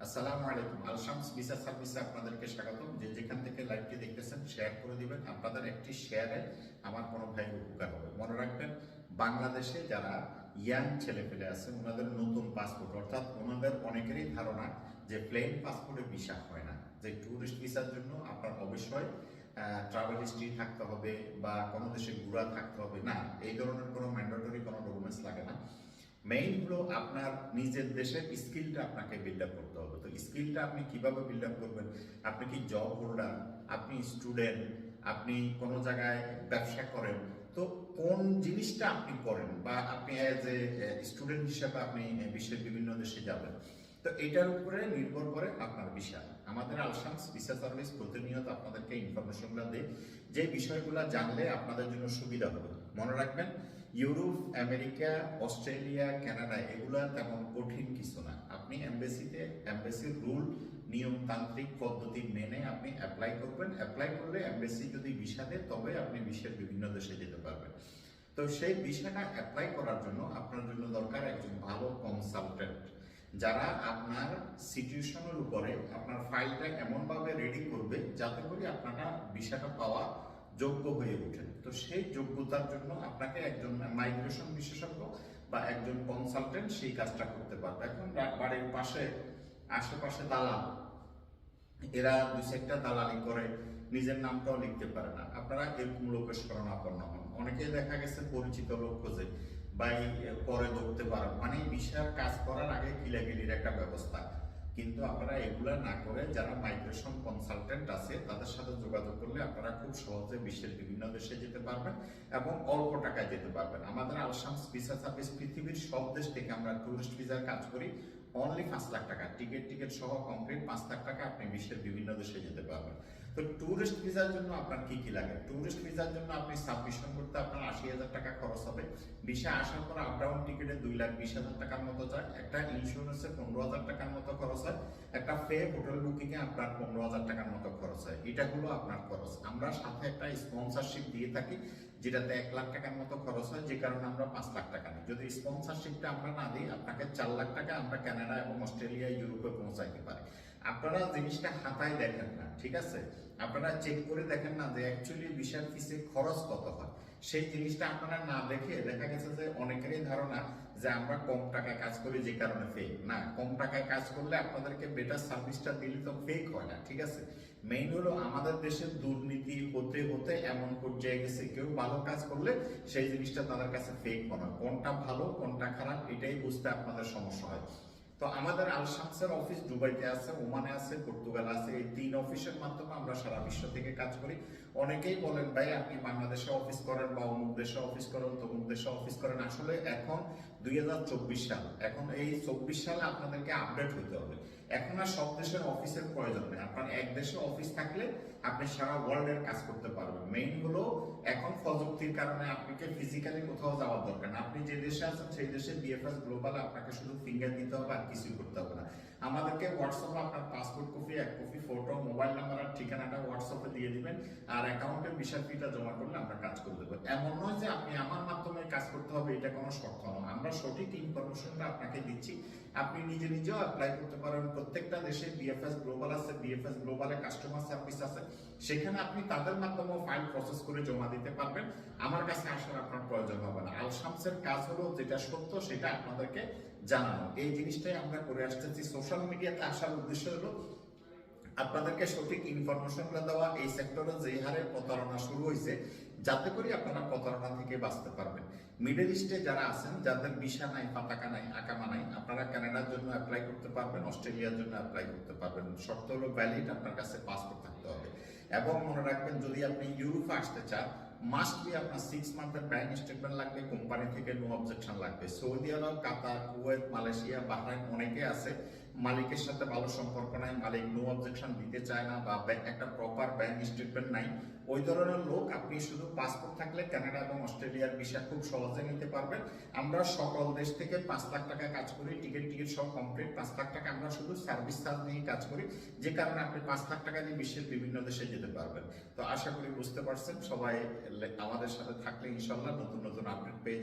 আসসালামু আলাইকুম। আলশামস ভিসা সার্ভিসে আপনাদেরকে স্বাগতম। যে যেখান থেকে লাইভটি দেখতেছেন শেয়ার করে দিবেন। আপনাদের একটি শেয়ারে আমার কোনো ভাইয়ের উপকার হবে। মনে রাখবেন, বাংলাদেশে যারা ইয়াং ছেলেপেলে আছে ওনাদের নতুন পাসপোর্ট, অর্থাৎ ওনাদের অনেকেরই ধারণা যে প্লেন পাসপোর্টে ভিসা হয় না, যে ট্যুরিস্ট ভিসার জন্য আপনার অবশ্যই ট্রাভেল হিস্ট্রি থাকতে হবে বা কোনো দেশে ঘোরা থাকতে হবে। না, এই ধরনের কোনো ম্যান্ডেটরি কোনো ডকুমেন্টস লাগে না। মেইন হলো আপনার নিজের দেশের স্কিলটা আপনাকে বিল্ড আপ করতে হবে। তো স্কিলটা আপনি কিভাবে বিল্ড আপ করবেন? আপনি কি জব হোল্ডার, আপনি স্টুডেন্ট, আপনি কোনো জায়গায় ব্যবসা করেন, তো কোন জিনিসটা আপনি করেন, বা আপনি অ্যাজ এ স্টুডেন্ট হিসেবে আপনি বিশ্বের বিভিন্ন দেশে যাবেন, তো এটার উপরে নির্ভর করে আপনার ভিসা। আমাদের আলশামস ভিসা সার্ভিস প্রতিনিয়ত আপনাদেরকে ইনফরমেশনগুলো দেয়, যে বিষয়গুলো জানলে আপনাদের জন্য সুবিধা হবে। মনে রাখবেন, ইউরোপ, আমেরিকা, অস্ট্রেলিয়া, কানাডা এগুলা তেমন কঠিন কিছু না। আপনি এমবেসির রুল নিয়মতান্ত্রিক পদ্ধতি মেনে আপনি অ্যাপ্লাই করবেন। অ্যাপ্লাই করলে এমবেসি যদি ভিসা দেয় তবে আপনি বিশ্বের বিভিন্ন দেশে যেতে পারবেন। তো সেই ভিসাটা অ্যাপ্লাই করার জন্য আপনার জন্য দরকার একজন ভালো কনসালটেন্ট, যারা আপনার সিচুয়েশনের উপরে আপনার ফাইলটা এমনভাবে রেডি করবে যাতে করে আপনারা ভিসাটা পাওয়া যোগ্য হয়ে ওঠেন। তো সেই যোগ্যতার জন্য আপনাকে একজন মাইগ্রেশন বিশেষজ্ঞ বা একজন কনসালটেন্ট সেই কাজটা করতে পারবে। এখন বাড়ির পাশে আশেপাশে দালাল, এরা দুই চারটা দালালি করে, নিজের নামটাও লিখতে পারে না। আপনারা এরকম লোকের শরণাপন্ন হন। অনেকেই দেখা গেছে পরিচিত লোক খোঁজে, বাই পরে ধরতে পারেন, মানে ভিসার কাজ করার আগে কিলাকিলির একটা ব্যবস্থা। কিন্তু আপনারা এগুলা না করে যারা মাইগ্রেশন কনসালটেন্ট আছে তাদের সাথে যোগাযোগ করলে আপনারা খুব সহজে বিশ্বের বিভিন্ন দেশে যেতে পারবেন এবং অল্প টাকায় যেতে পারবেন। আমাদের আলশামস ভিসা সার্ভিস পৃথিবীর সব দেশ থেকে আমরা টুরিস্ট ভিসার কাজ করি। অনলি 5 লাখ টাকা টিকিট সহ কমপ্লিট 5 লাখ টাকা আপনি বিশ্বের বিভিন্ন দেশে যেতে পারবেন। তো ট্যুরিস্ট ভিসার জন্য আপনার কি কি লাগে? ট্যুরিস্ট ভিসার জন্য আপনি সাবমিশন করতে আপনার 80,000 টাকা খরচ হবে। ভিসা আসার পর আপ ডাউন টিকিটে 2,20,000 টাকার মতো যায়। একটা ইন্স্যুরেন্সে 15,000 টাকার মতো খরচ হয়। একটা হোটেল বুকিং এ আপনার 15,000 টাকার মতো খরচ হয়। এটা হলো আপনার খরচ। আমরা সাথে একটা স্পন্সরশিপ দিয়ে থাকি, যেটাতে 1 লাখ টাকার মতো খরচ হয়, যে কারণে আমরা 5 লাখ টাকা নিই। যদি স্পন্সরশিপটা আমরা না দিই, আপনাকে 4 লাখ টাকা আমরা কানাডা এবং অস্ট্রেলিয়া, ইউরোপে পৌঁছাইতে পারি। আপনারা জিনিসটা হাতায় দেখেন না, ঠিক আছে? আপনারা চেক করে দেখেন না যে অ্যাকচুয়ালি ভিসার ফিসে খরচ কত হয়। সেই জিনিসটা আপনারা না দেখে দেখা গেছে যে অনেকেরই ধারণা যে আমরা কম টাকায় কাজ করি যে কারণে ফেক। না, কম টাকায় কাজ করলে আপনাদেরকে বেটার সার্ভিসটা দিলে তো ফেক হয় না, ঠিক আছে? মেইন হলো আমাদের দেশের দুর্নীতি হতে হতে এমন পর্যায়ে গেছে, কেউ ভালো কাজ করলে সেই জিনিসটা তাদের কাছে ফেক মনে হয়। কোনটা ভালো কোনটা খারাপ এটাই বুঝতে আপনাদের সমস্যা হয়। তো আমাদের আলশামসের অফিস দুবাইতে আছে, ওমানে আছে, পর্তুগাল আছে। এই 3 অফিসের মাধ্যমে আমরা সারা বিশ্ব থেকে কাজ করি। অনেকেই বলেন, ভাই আপনি বাংলাদেশে অফিস করেন বা অমুক দেশে অফিস করেন, তমুক দেশে অফিস করেন। আসলে এখন 2024 সাল, এখন এই 24 সালে আপনাদেরকে আপডেট হতে হবে। এখন আর সব দেশের অফিসের প্রয়োজন নেই। আপনার এক দেশে অফিস থাকলে আপনি সারা ওয়ার্ল্ডের কাজ করতে পারবেন। মেইন হলো এখন প্রযুক্তির কারণে আপনাকে ফিজিক্যালি কোথাও যাওয়ার দরকার না। আপনি যে দেশে আছেন সেই দেশে বিএফএস গ্লোবালে আপনাকে শুধু ফিঙ্গার দিতে হবে, আর কিছু করতে হবে না। আমাদেরকে হোয়াটসঅ্যাপে আপনার passport copy, 1 copy photo, mobile number আর ঠিকানাটা হোয়াটসঅ্যাপে দিয়ে দিবেন, আর অ্যাকাউন্টে ভিসা ফিটা জমা করলে আমরা কাজ করে দেবো। এমন নয় যে আপনি আমার মাধ্যমে কাজ করতে হবে, এটা কোনো শর্ত নয়। আমরা সঠিক ইনফরমেশনটা আপনাকে দিচ্ছি, আপনি নিজে নিজেও অ্যাপ্লাই করতে পারেন। প্রত্যেকটা দেশে বিএফএস গ্লোবাল আছে, বিএফএস গ্লোবালে কাস্টমার সার্ভিস আছে, সেখানে আপনি তাদের মাধ্যমে ফাইল প্রসেস করে জমা দিতে পারবেন। আমার কাছে আসার আপনার প্রয়োজন হবে না। আলশামসের কাজ হলো যেটা সত্য সেটা আপনাদেরকে জানানো। এই জিনিসটাই আমরা করে আসতেছি। সোশ্যাল মিডিয়াতে আসার উদ্দেশ্য হলো আপনাদেরকে সঠিক ইনফরমেশনগুলো দেওয়া। এই সেক্টরে যে হারে প্রতারণা শুরু হয়েছে, যাতে করে আপনারা প্রতারণা থেকে বাঁচতে পারবেন। মিডল ইস্টে যারা আছেন, যাদের ভিসা নাই, পতাকা নাই, আকামা নাই, আপনারা কানাডার জন্য অ্যাপ্লাই করতে পারবেন, অস্ট্রেলিয়ার জন্য অ্যাপ্লাই করতে পারবেন। শর্ত হলো ভ্যালিড, আপনার কাছে পাসপোর্ট থাকতে হবে। এবং মনে রাখবেন, যদি আপনি ইউরোপে আসতে চান, মাস্ট বি আপনার 6 মান্থের ব্যাংক স্টেটমেন্ট লাগবে, কোম্পানি থেকে নো অবজেকশন লাগবে। সৌদি আরব, কাতার, কুয়েত, মালয়েশিয়া, বাহরাইন অনেকে আছে মালিকের সাথে ভালো সম্পর্ক নাই, মালিক নো অবজেকশন দিতে চায় না, বা একটা প্রপার ব্যাংক স্টেটমেন্ট নাই, ওই ধরনের লোক আপনি শুধু পাসপোর্ট থাকলে কানাডা এবং অস্ট্রেলিয়ার ভিসা খুব সহজে নিতে পারবেন। আমরা সকল দেশ থেকে 5 লাখ টাকা কাজ করি, টিকিট সব কমপ্লিট 5 লাখ টাকা। আমরা শুধু সার্ভিস চার্জ নিয়ে কাজ করি, যে কারণে আপনি 5 লাখ টাকা দিয়ে বিশ্বের বিভিন্ন দেশে যেতে পারবেন। তো আশা করি বুঝতে পারছেন। সবাই আমাদের সাথে থাকলে ইনশাল্লাহ নতুন নতুন আপডেট পেয়ে